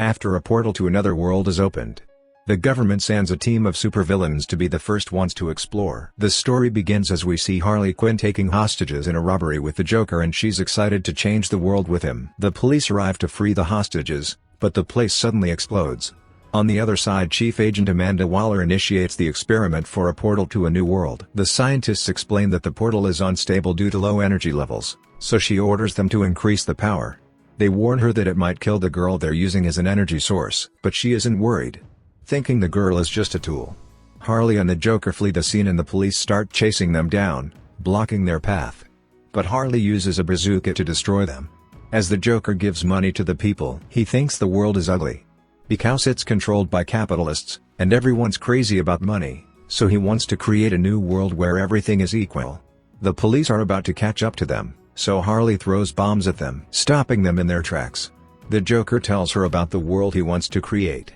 After a portal to another world is opened, the government sends a team of supervillains to be the first ones to explore. The story begins as we see Harley Quinn taking hostages in a robbery with the Joker, and she's excited to change the world with him. The police arrive to free the hostages, but the place suddenly explodes. On the other side, Chief Agent Amanda Waller initiates the experiment for a portal to a new world. The scientists explain that the portal is unstable due to low energy levels, so she orders them to increase the power. They warn her that it might kill the girl they're using as an energy source, but she isn't worried, thinking the girl is just a tool. Harley and the Joker flee the scene and the police start chasing them down, blocking their path. But Harley uses a bazooka to destroy them. As the Joker gives money to the people, he thinks the world is ugly because it's controlled by capitalists, and everyone's crazy about money, so he wants to create a new world where everything is equal. The police are about to catch up to them, so Harley throws bombs at them, stopping them in their tracks. The Joker tells her about the world he wants to create,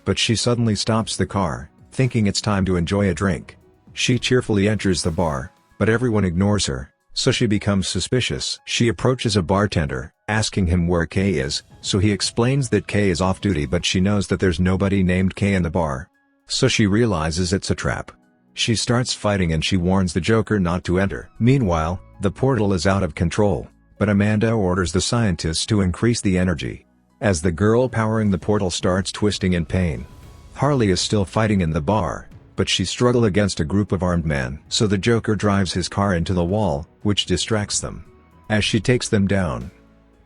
but she suddenly stops the car, thinking it's time to enjoy a drink. She cheerfully enters the bar, but everyone ignores her, so she becomes suspicious. She approaches a bartender, asking him where Kay is, so he explains that Kay is off duty, but she knows that there's nobody named Kay in the bar. So she realizes it's a trap. She starts fighting and she warns the Joker not to enter. Meanwhile, the portal is out of control, but Amanda orders the scientists to increase the energy. As the girl powering the portal starts twisting in pain, Harley is still fighting in the bar, but she struggles against a group of armed men. So the Joker drives his car into the wall, which distracts them as she takes them down.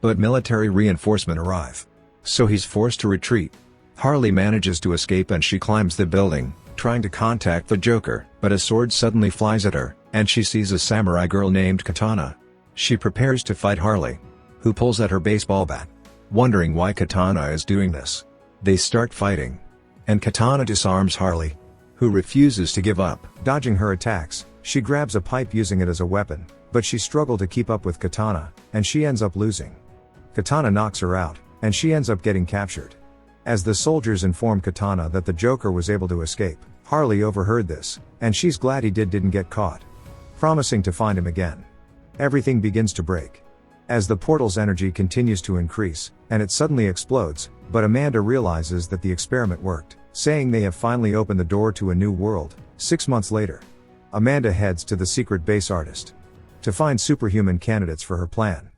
But military reinforcement arrive, so he's forced to retreat. Harley manages to escape and she climbs the building, trying to contact the Joker, but a sword suddenly flies at her, and she sees a samurai girl named Katana. She prepares to fight Harley, who pulls at her baseball bat. Wondering why Katana is doing this, they start fighting, and Katana disarms Harley, who refuses to give up. Dodging her attacks, she grabs a pipe using it as a weapon, but she struggles to keep up with Katana, and she ends up losing. Katana knocks her out, and she ends up getting captured. As the soldiers inform Katana that the Joker was able to escape, Harley overheard this, and she's glad he didn't get caught, promising to find him again. Everything begins to break as the portal's energy continues to increase, and it suddenly explodes, but Amanda realizes that the experiment worked, saying they have finally opened the door to a new world. 6 months later, Amanda heads to the secret base artist to find superhuman candidates for her plan.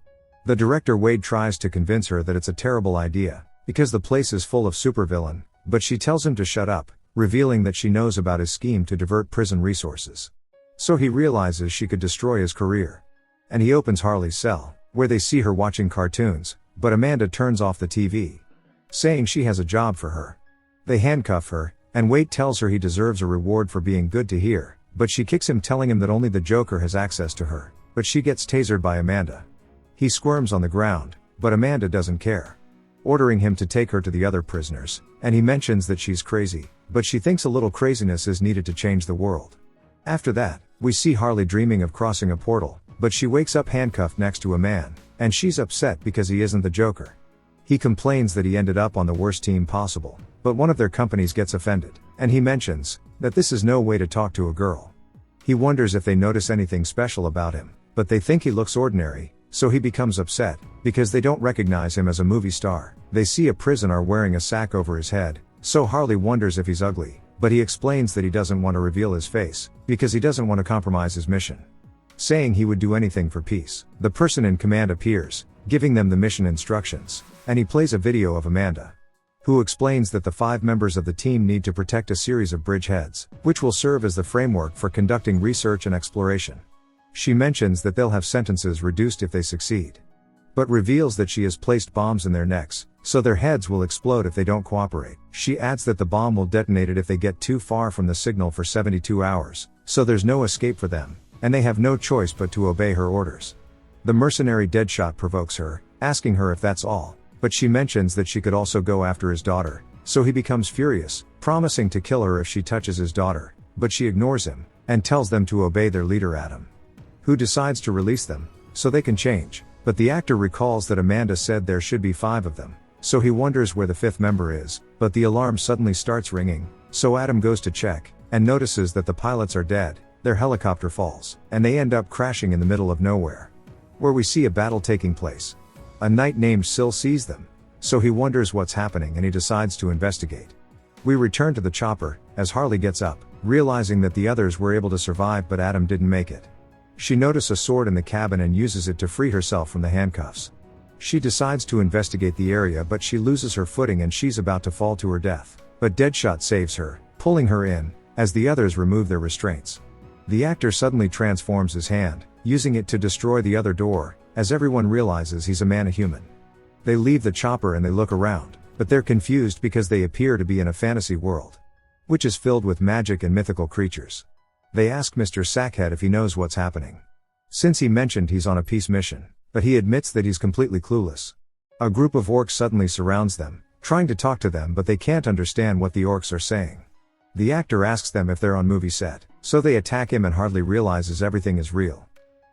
The director Wade tries to convince her that it's a terrible idea, because the place is full of supervillain, but she tells him to shut up, revealing that she knows about his scheme to divert prison resources. So he realizes she could destroy his career. And he opens Harley's cell, where they see her watching cartoons, but Amanda turns off the TV, saying she has a job for her. They handcuff her, and Wade tells her he deserves a reward for being good to her, but she kicks him, telling him that only the Joker has access to her, but she gets tasered by Amanda. He squirms on the ground, but Amanda doesn't care, ordering him to take her to the other prisoners, and he mentions that she's crazy, but she thinks a little craziness is needed to change the world. After that, we see Harley dreaming of crossing a portal, but she wakes up handcuffed next to a man, and she's upset because he isn't the Joker. He complains that he ended up on the worst team possible, but one of their companies gets offended, and he mentions that this is no way to talk to a girl. He wonders if they notice anything special about him, but they think he looks ordinary, so he becomes upset, because they don't recognize him as a movie star. They see a prisoner wearing a sack over his head, so Harley wonders if he's ugly, but he explains that he doesn't want to reveal his face, because he doesn't want to compromise his mission, saying he would do anything for peace. The person in command appears, giving them the mission instructions, and he plays a video of Amanda, who explains that the 5 members of the team need to protect a series of bridgeheads, which will serve as the framework for conducting research and exploration. She mentions that they'll have sentences reduced if they succeed, but reveals that she has placed bombs in their necks, so their heads will explode if they don't cooperate. She adds that the bomb will detonate it if they get too far from the signal for 72 hours, so there's no escape for them, and they have no choice but to obey her orders. The mercenary Deadshot provokes her, asking her if that's all, but she mentions that she could also go after his daughter, so he becomes furious, promising to kill her if she touches his daughter, but she ignores him, and tells them to obey their leader Adam, who decides to release them, so they can change. But the actor recalls that Amanda said there should be 5 of them, so he wonders where the 5th member is, but the alarm suddenly starts ringing, so Adam goes to check, and notices that the pilots are dead. Their helicopter falls, and they end up crashing in the middle of nowhere, where we see a battle taking place. A knight named Syl sees them, so he wonders what's happening and he decides to investigate. We return to the chopper, as Harley gets up, realizing that the others were able to survive but Adam didn't make it. She notices a sword in the cabin and uses it to free herself from the handcuffs. She decides to investigate the area but she loses her footing and she's about to fall to her death. But Deadshot saves her, pulling her in, as the others remove their restraints. The actor suddenly transforms his hand, using it to destroy the other door, as everyone realizes he's a man-a-human. They leave the chopper and they look around, but they're confused because they appear to be in a fantasy world, which is filled with magic and mythical creatures. They ask Mr. Sackhead if he knows what's happening, since he mentioned he's on a peace mission, but he admits that he's completely clueless. A group of orcs suddenly surrounds them, trying to talk to them but they can't understand what the orcs are saying. The actor asks them if they're on movie set, so they attack him and hardly realizes everything is real.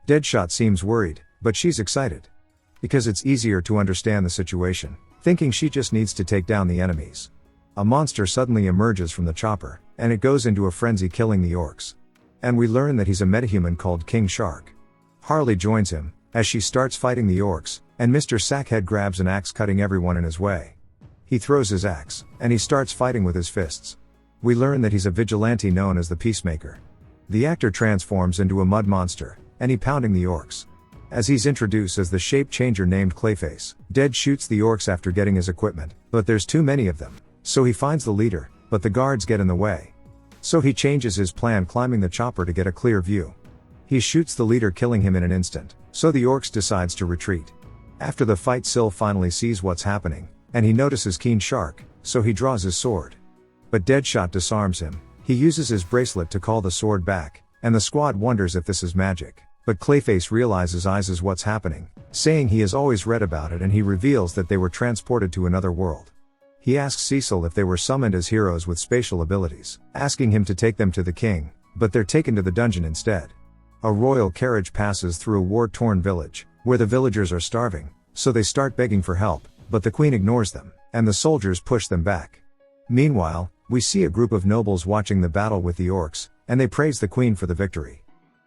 Deadshot seems worried, but she's excited, because it's easier to understand the situation, thinking she just needs to take down the enemies. A monster suddenly emerges from the chopper, and it goes into a frenzy killing the orcs. And we learn that he's a metahuman called King Shark. Harley joins him, as she starts fighting the orcs, and Mr. Sackhead grabs an axe cutting everyone in his way. He throws his axe, and he starts fighting with his fists. We learn that he's a vigilante known as the Peacemaker. The actor transforms into a mud monster, and he pounding the orcs. As he's introduced as the shape changer named Clayface, Dead shoots the orcs after getting his equipment, but there's too many of them, so he finds the leader, but the guards get in the way. So he changes his plan, climbing the chopper to get a clear view. He shoots the leader, killing him in an instant, so the orcs decides to retreat. After the fight, Syl finally sees what's happening, and he notices King Shark, so he draws his sword. But Deadshot disarms him. He uses his bracelet to call the sword back, and the squad wonders if this is magic. But Clayface realizes eyes is what's happening, saying he has always read about it, and he reveals that they were transported to another world. He asks Cecil if they were summoned as heroes with spatial abilities, asking him to take them to the king, but they're taken to the dungeon instead. A royal carriage passes through a war-torn village, where the villagers are starving, so they start begging for help, but the queen ignores them, and the soldiers push them back. Meanwhile, we see a group of nobles watching the battle with the orcs, and they praise the queen for the victory.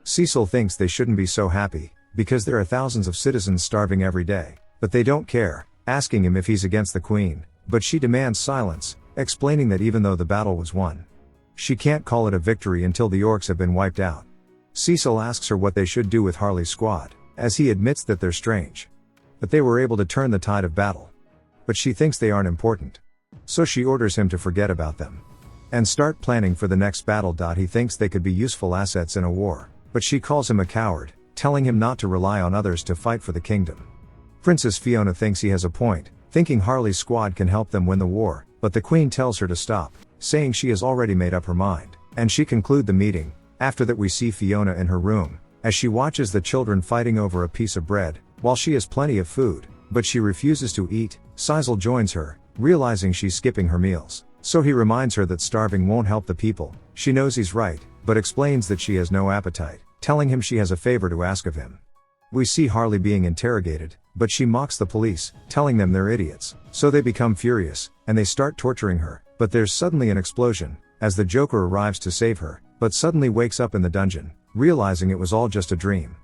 Cecil thinks they shouldn't be so happy, because there are thousands of citizens starving every day, but they don't care, asking him if he's against the queen, but she demands silence, explaining that even though the battle was won, she can't call it a victory until the orcs have been wiped out. Cecil asks her what they should do with Harley's squad, as he admits that they're strange, but they were able to turn the tide of battle. But she thinks they aren't important, so she orders him to forget about them and start planning for the next battle. He thinks they could be useful assets in a war, but she calls him a coward, telling him not to rely on others to fight for the kingdom. Princess Fiona thinks he has a point, thinking Harley's squad can help them win the war, but the queen tells her to stop, saying she has already made up her mind, and she concludes the meeting. After that, we see Fiona in her room, as she watches the children fighting over a piece of bread, while she has plenty of food, but she refuses to eat. Cecil joins her, realizing she's skipping her meals, so he reminds her that starving won't help the people. She knows he's right, but explains that she has no appetite, telling him she has a favor to ask of him. We see Harley being interrogated, but she mocks the police, telling them they're idiots, so they become furious, and they start torturing her. But there's suddenly an explosion, as the Joker arrives to save her, but suddenly wakes up in the dungeon, realizing it was all just a dream.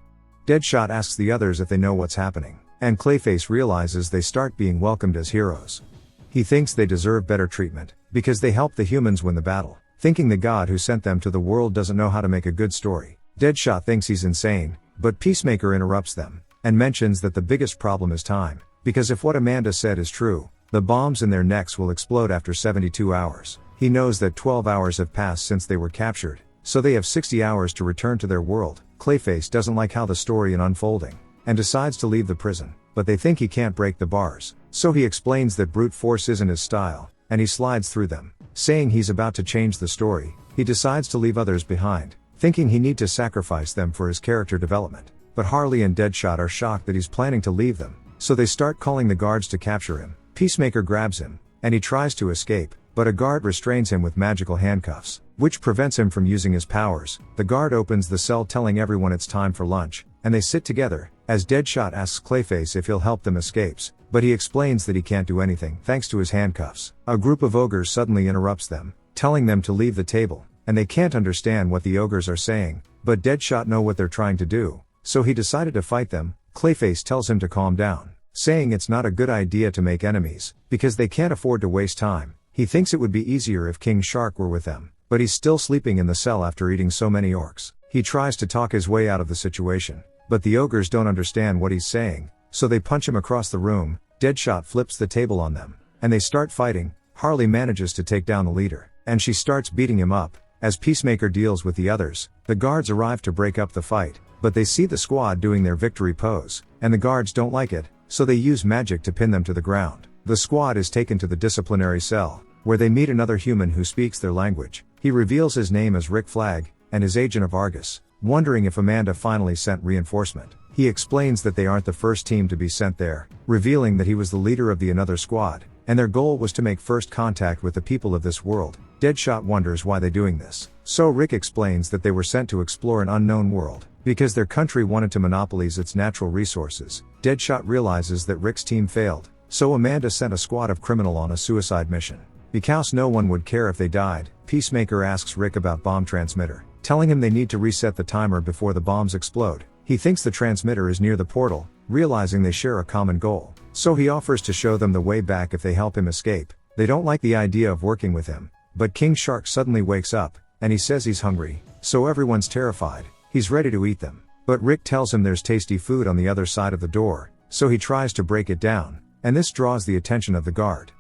Deadshot asks the others if they know what's happening, and Clayface realizes they start being welcomed as heroes. He thinks they deserve better treatment, because they helped the humans win the battle, thinking the god who sent them to the world doesn't know how to make a good story. Deadshot thinks he's insane, but Peacemaker interrupts them, and mentions that the biggest problem is time, because if what Amanda said is true, the bombs in their necks will explode after 72 hours. He knows that 12 hours have passed since they were captured, so they have 60 hours to return to their world. Clayface doesn't like how the story is unfolding, and decides to leave the prison, but they think he can't break the bars, so he explains that brute force isn't his style, and he slides through them, saying he's about to change the story. He decides to leave others behind, thinking he need to sacrifice them for his character development, but Harley and Deadshot are shocked that he's planning to leave them, so they start calling the guards to capture him. Peacemaker grabs him, and he tries to escape, but a guard restrains him with magical handcuffs, which prevents him from using his powers. The guard opens the cell, telling everyone it's time for lunch, and they sit together, as Deadshot asks Clayface if he'll help them escape, but he explains that he can't do anything thanks to his handcuffs. A group of ogres suddenly interrupts them, telling them to leave the table, and they can't understand what the ogres are saying, but Deadshot know what they're trying to do, so he decided to fight them. Clayface tells him to calm down, saying it's not a good idea to make enemies, because they can't afford to waste time. He thinks it would be easier if King Shark were with them, but he's still sleeping in the cell after eating so many orcs. He tries to talk his way out of the situation, but the ogres don't understand what he's saying, so they punch him across the room. Deadshot flips the table on them, and they start fighting. Harley manages to take down the leader, and she starts beating him up. As Peacemaker deals with the others, the guards arrive to break up the fight, but they see the squad doing their victory pose, and the guards don't like it, so they use magic to pin them to the ground. The squad is taken to the disciplinary cell, where they meet another human who speaks their language. He reveals his name as Rick Flag, and is agent of Argus, wondering if Amanda finally sent reinforcement. He explains that they aren't the first team to be sent there, revealing that he was the leader of the another squad, and their goal was to make first contact with the people of this world. Deadshot wonders why they're doing this. So Rick explains that they were sent to explore an unknown world, because their country wanted to monopolize its natural resources. Deadshot realizes that Rick's team failed, so Amanda sent a squad of criminals on a suicide mission. Because no one would care if they died, Peacemaker asks Rick about bomb transmitter, telling him they need to reset the timer before the bombs explode. He thinks the transmitter is near the portal, realizing they share a common goal. So he offers to show them the way back if they help him escape. They don't like the idea of working with him, but King Shark suddenly wakes up, and he says he's hungry, so everyone's terrified. He's ready to eat them. But Rick tells him there's tasty food on the other side of the door, so he tries to break it down, and this draws the attention of the guard.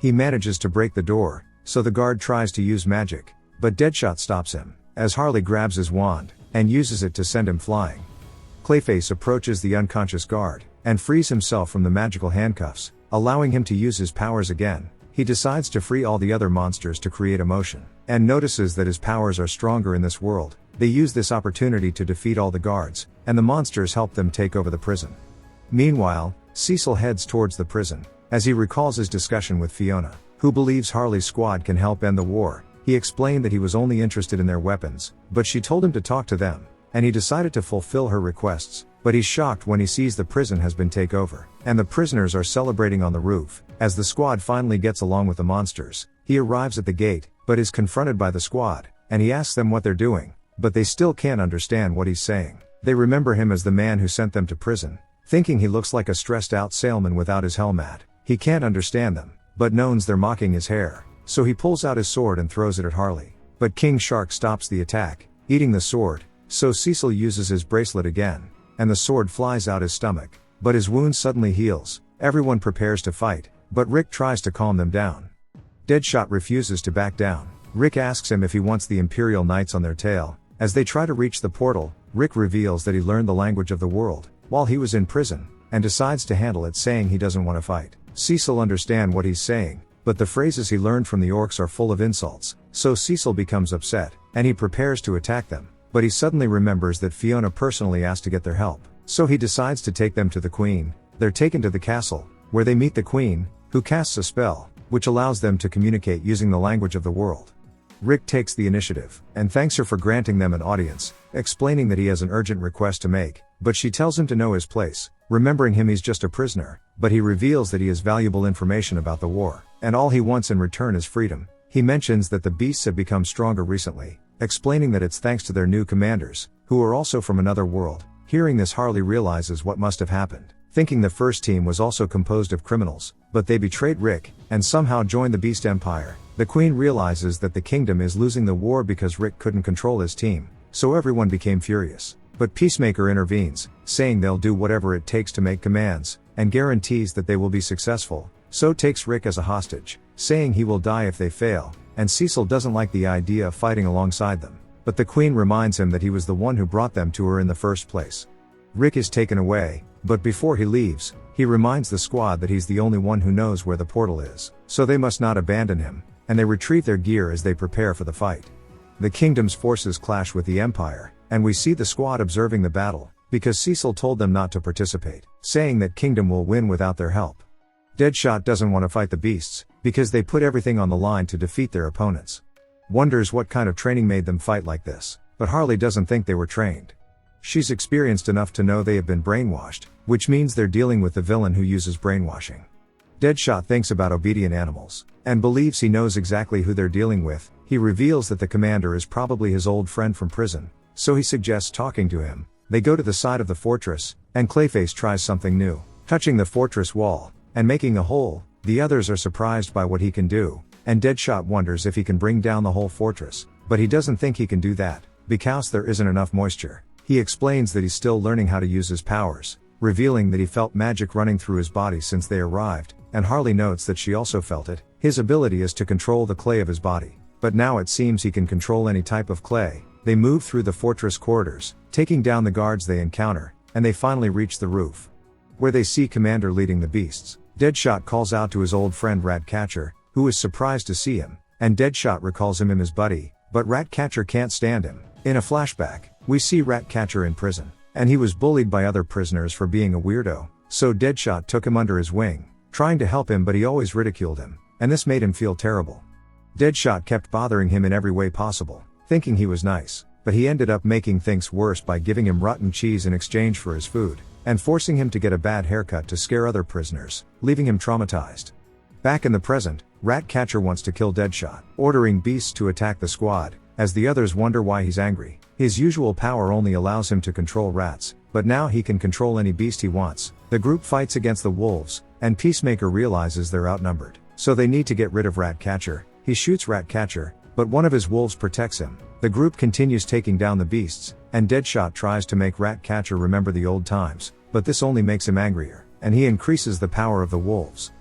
He manages to break the door, so the guard tries to use magic, but Deadshot stops him, as Harley grabs his wand, and uses it to send him flying. Clayface approaches the unconscious guard, and frees himself from the magical handcuffs, allowing him to use his powers again. He decides to free all the other monsters to create emotion, and notices that his powers are stronger in this world. They use this opportunity to defeat all the guards, and the monsters help them take over the prison. Meanwhile, Cecil heads towards the prison, as he recalls his discussion with Fiona, who believes Harley's squad can help end the war. He explained that he was only interested in their weapons, but she told him to talk to them, and he decided to fulfill her requests, but he's shocked when he sees the prison has been taken over, and the prisoners are celebrating on the roof. As the squad finally gets along with the monsters, he arrives at the gate, but is confronted by the squad, and he asks them what they're doing, but they still can't understand what he's saying. They remember him as the man who sent them to prison, thinking he looks like a stressed out salesman without his helmet. He can't understand them, but knows they're mocking his hair, so he pulls out his sword and throws it at Harley. But King Shark stops the attack, eating the sword, so Cecil uses his bracelet again, and the sword flies out his stomach, but his wound suddenly heals. Everyone prepares to fight, but Rick tries to calm them down. Deadshot refuses to back down. Rick asks him if he wants the Imperial Knights on their tail. As they try to reach the portal, Rick reveals that he learned the language of the world while he was in prison, and decides to handle it, saying he doesn't want to fight. Cecil understands what he's saying, but the phrases he learned from the orcs are full of insults, so Cecil becomes upset, and he prepares to attack them, but he suddenly remembers that Fiona personally asked to get their help, so he decides to take them to the Queen. They're taken to the castle, where they meet the Queen, who casts a spell, which allows them to communicate using the language of the world. Rick takes the initiative, and thanks her for granting them an audience, explaining that he has an urgent request to make, but she tells him to know his place. Remembering him, he's just a prisoner, but he reveals that he has valuable information about the war, and all he wants in return is freedom. He mentions that the beasts have become stronger recently, explaining that it's thanks to their new commanders, who are also from another world. Hearing this, Harley realizes what must have happened, thinking the first team was also composed of criminals, but they betrayed Rick, and somehow joined the Beast Empire. The Queen realizes that the kingdom is losing the war because Rick couldn't control his team, so everyone became furious. But Peacemaker intervenes, saying they'll do whatever it takes to make commands, and guarantees that they will be successful, so takes Rick as a hostage, saying he will die if they fail, and Cecil doesn't like the idea of fighting alongside them. But the Queen reminds him that he was the one who brought them to her in the first place. Rick is taken away, but before he leaves, he reminds the squad that he's the only one who knows where the portal is, so they must not abandon him, and they retrieve their gear as they prepare for the fight. The kingdom's forces clash with the Empire, and we see the squad observing the battle, because Cecil told them not to participate, saying that Kingdom will win without their help. Deadshot doesn't want to fight the beasts, because they put everything on the line to defeat their opponents. Wonders what kind of training made them fight like this, but Harley doesn't think they were trained. She's experienced enough to know they have been brainwashed, which means they're dealing with the villain who uses brainwashing. Deadshot thinks about obedient animals, and believes he knows exactly who they're dealing with. He reveals that the commander is probably his old friend from prison, so he suggests talking to him. They go to the side of the fortress, and Clayface tries something new. touching the fortress wall, and making a hole. The others are surprised by what he can do, and Deadshot wonders if he can bring down the whole fortress, but he doesn't think he can do that, because there isn't enough moisture. He explains that he's still learning how to use his powers, revealing that he felt magic running through his body since they arrived, and Harley notes that she also felt it. His ability is to control the clay of his body, but now it seems he can control any type of clay. They move through the fortress corridors, taking down the guards they encounter, and they finally reach the roof, where they see Commander leading the beasts. Deadshot calls out to his old friend Ratcatcher, who is surprised to see him, and Deadshot recalls him as buddy, but Ratcatcher can't stand him. In a flashback, we see Ratcatcher in prison, and he was bullied by other prisoners for being a weirdo, so Deadshot took him under his wing, trying to help him, but he always ridiculed him, and this made him feel terrible. Deadshot kept bothering him in every way possible, thinking he was nice, but he ended up making things worse by giving him rotten cheese in exchange for his food, and forcing him to get a bad haircut to scare other prisoners, leaving him traumatized. Back in the present, Ratcatcher wants to kill Deadshot, ordering beasts to attack the squad, as the others wonder why he's angry. His usual power only allows him to control rats, but now he can control any beast he wants. The group fights against the wolves, and Peacemaker realizes they're outnumbered, so they need to get rid of Ratcatcher. He shoots Ratcatcher, but one of his wolves protects him. The group continues taking down the beasts, and Deadshot tries to make Ratcatcher remember the old times, but this only makes him angrier, and he increases the power of the wolves.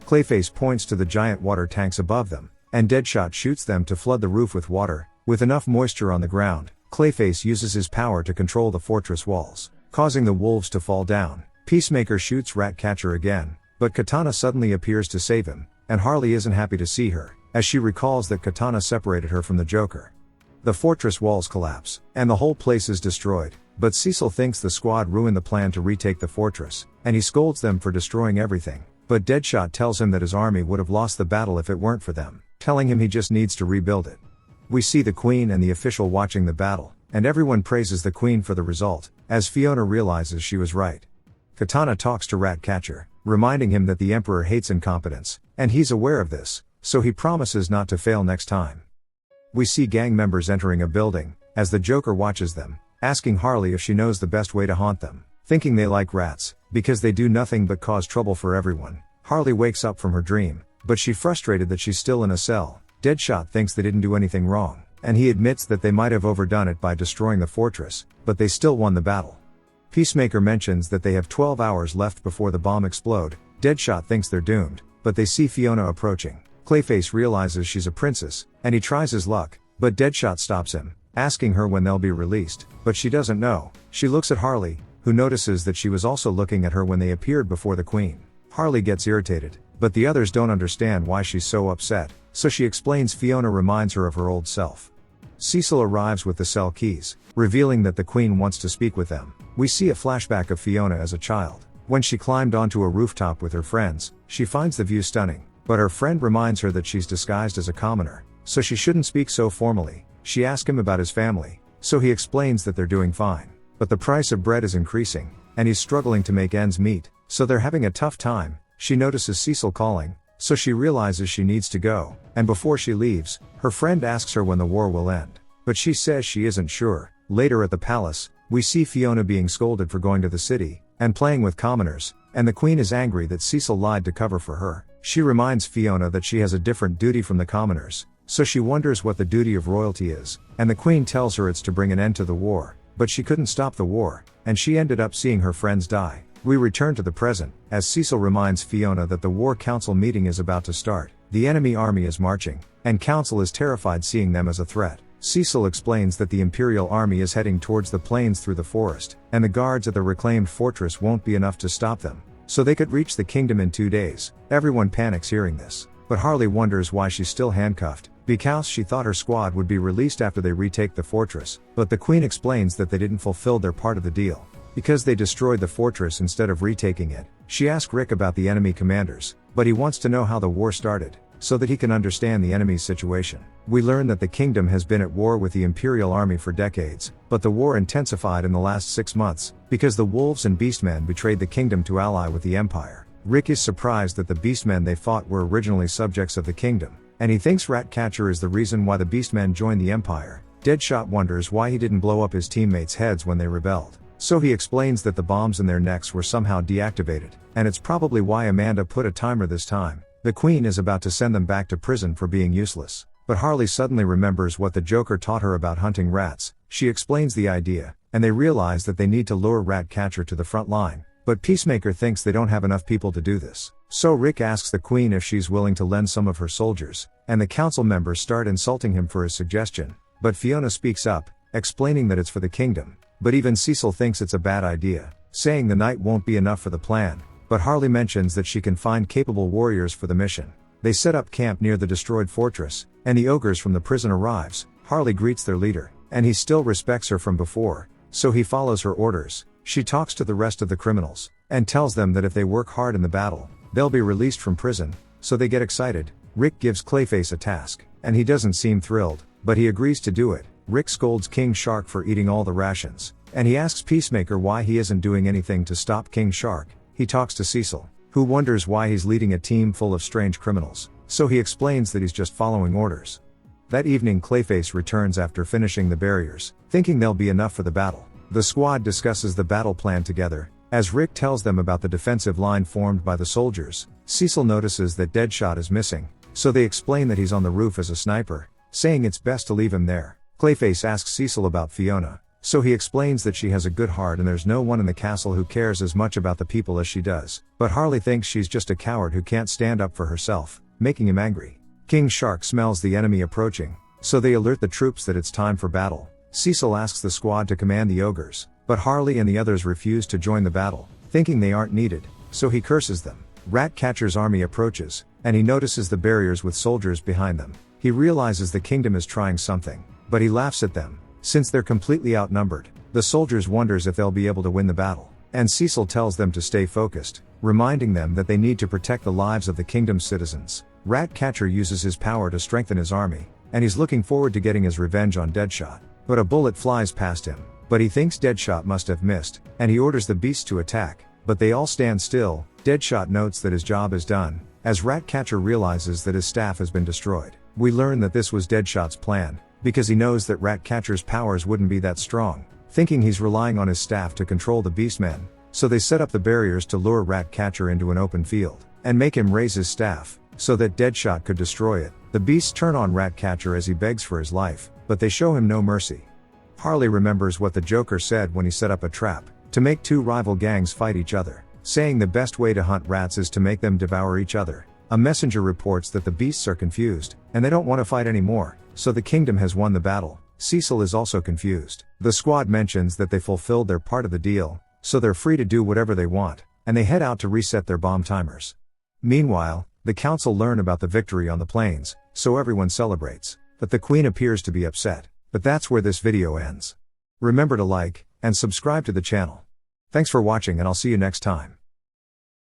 Clayface points to the giant water tanks above them, and Deadshot shoots them to flood the roof with water. With enough moisture on the ground, Clayface uses his power to control the fortress walls, causing the wolves to fall down. Peacemaker shoots Ratcatcher again, but Katana suddenly appears to save him, and Harley isn't happy to see her, as she recalls that Katana separated her from the Joker. The fortress walls collapse, and the whole place is destroyed, but Cecil thinks the squad ruined the plan to retake the fortress, and he scolds them for destroying everything, but Deadshot tells him that his army would have lost the battle if it weren't for them, telling him he just needs to rebuild it. We see the Queen and the official watching the battle, and everyone praises the Queen for the result, as Fiona realizes she was right. Katana talks to Ratcatcher, reminding him that the Emperor hates incompetence, and he's aware of this, so he promises not to fail next time. We see gang members entering a building, as the Joker watches them, asking Harley if she knows the best way to haunt them, thinking they like rats, because they do nothing but cause trouble for everyone. Harley wakes up from her dream, but she's frustrated that she's still in a cell. Deadshot thinks they didn't do anything wrong, and he admits that they might have overdone it by destroying the fortress, but they still won the battle. Peacemaker mentions that they have 12 hours left before the bomb explode. Deadshot thinks they're doomed, but they see Fiona approaching. Clayface realizes she's a princess, and he tries his luck, but Deadshot stops him, asking her when they'll be released, but she doesn't know. She looks at Harley, who notices that she was also looking at her when they appeared before the Queen. Harley gets irritated, but the others don't understand why she's so upset, so she explains Fiona reminds her of her old self. Cecil arrives with the cell keys, revealing that the Queen wants to speak with them. We see a flashback of Fiona as a child. When she climbed onto a rooftop with her friends, she finds the view stunning, but her friend reminds her that she's disguised as a commoner, so she shouldn't speak so formally. She asks him about his family, so he explains that they're doing fine, but the price of bread is increasing, and he's struggling to make ends meet, so they're having a tough time. She notices Cecil calling, so she realizes she needs to go, and before she leaves, her friend asks her when the war will end, but she says she isn't sure. Later at the palace, we see Fiona being scolded for going to the city, and playing with commoners, and the Queen is angry that Cecil lied to cover for her. She reminds Fiona that she has a different duty from the commoners, so she wonders what the duty of royalty is, and the Queen tells her it's to bring an end to the war, but she couldn't stop the war, and she ended up seeing her friends die. We return to the present, as Cecil reminds Fiona that the War Council meeting is about to start. The enemy army is marching, and Council is terrified seeing them as a threat. Cecil explains that the Imperial Army is heading towards the plains through the forest, and the guards at the reclaimed fortress won't be enough to stop them, so they could reach the kingdom in 2 days. Everyone panics hearing this, but Harley wonders why she's still handcuffed, because she thought her squad would be released after they retake the fortress, but the Queen explains that they didn't fulfill their part of the deal, because they destroyed the fortress instead of retaking it. She asks Rick about the enemy commanders, but he wants to know how the war started, so that he can understand the enemy's situation. We learn that the kingdom has been at war with the Imperial Army for decades, but the war intensified in the last 6 months, because the wolves and beastmen betrayed the kingdom to ally with the Empire. Rick is surprised that the beastmen they fought were originally subjects of the kingdom, and he thinks Ratcatcher is the reason why the beastmen joined the Empire. Deadshot wonders why he didn't blow up his teammates' heads when they rebelled. So he explains that the bombs in their necks were somehow deactivated, and it's probably why Amanda put a timer this time. The Queen is about to send them back to prison for being useless. But Harley suddenly remembers what the Joker taught her about hunting rats. She explains the idea, and they realize that they need to lure Ratcatcher to the front line. But Peacemaker thinks they don't have enough people to do this. So Rick asks the Queen if she's willing to lend some of her soldiers, and the council members start insulting him for his suggestion. But Fiona speaks up, explaining that it's for the kingdom. But even Cecil thinks it's a bad idea, saying the night won't be enough for the plan. But Harley mentions that she can find capable warriors for the mission. They set up camp near the destroyed fortress, and the ogres from the prison arrives. Harley greets their leader, and he still respects her from before, so he follows her orders. She talks to the rest of the criminals, and tells them that if they work hard in the battle, they'll be released from prison, so they get excited. Rick gives Clayface a task, and he doesn't seem thrilled, but he agrees to do it. Rick scolds King Shark for eating all the rations, and he asks Peacemaker why he isn't doing anything to stop King Shark. He talks to Cecil, who wonders why he's leading a team full of strange criminals, so he explains that he's just following orders. That evening Clayface returns after finishing the barriers, thinking they'll be enough for the battle. The squad discusses the battle plan together, as Rick tells them about the defensive line formed by the soldiers. Cecil notices that Deadshot is missing, so they explain that he's on the roof as a sniper, saying it's best to leave him there. Clayface asks Cecil about Fiona, so he explains that she has a good heart and there's no one in the castle who cares as much about the people as she does. But Harley thinks she's just a coward who can't stand up for herself, making him angry. King Shark smells the enemy approaching, so they alert the troops that it's time for battle. Cecil asks the squad to command the ogres, but Harley and the others refuse to join the battle, thinking they aren't needed, so he curses them. Ratcatcher's army approaches, and he notices the barriers with soldiers behind them. He realizes the kingdom is trying something, but he laughs at them, since they're completely outnumbered. The soldiers wonders if they'll be able to win the battle, and Cecil tells them to stay focused, reminding them that they need to protect the lives of the kingdom's citizens. Ratcatcher uses his power to strengthen his army, and he's looking forward to getting his revenge on Deadshot. But a bullet flies past him, but he thinks Deadshot must have missed, and he orders the beasts to attack, but they all stand still. Deadshot notes that his job is done, as Ratcatcher realizes that his staff has been destroyed. We learn that this was Deadshot's plan, because he knows that Ratcatcher's powers wouldn't be that strong, thinking he's relying on his staff to control the Beastmen, so they set up the barriers to lure Ratcatcher into an open field, and make him raise his staff, so that Deadshot could destroy it. The beasts turn on Ratcatcher as he begs for his life, but they show him no mercy. Harley remembers what the Joker said when he set up a trap, to make two rival gangs fight each other, saying the best way to hunt rats is to make them devour each other. A messenger reports that the beasts are confused, and they don't want to fight anymore, so the kingdom has won the battle. Cecil is also confused. The squad mentions that they fulfilled their part of the deal, so they're free to do whatever they want, and they head out to reset their bomb timers. Meanwhile, the council learn about the victory on the plains, so everyone celebrates, but the Queen appears to be upset. But that's where this video ends. Remember to like and subscribe to the channel. Thanks for watching, and I'll see you next time.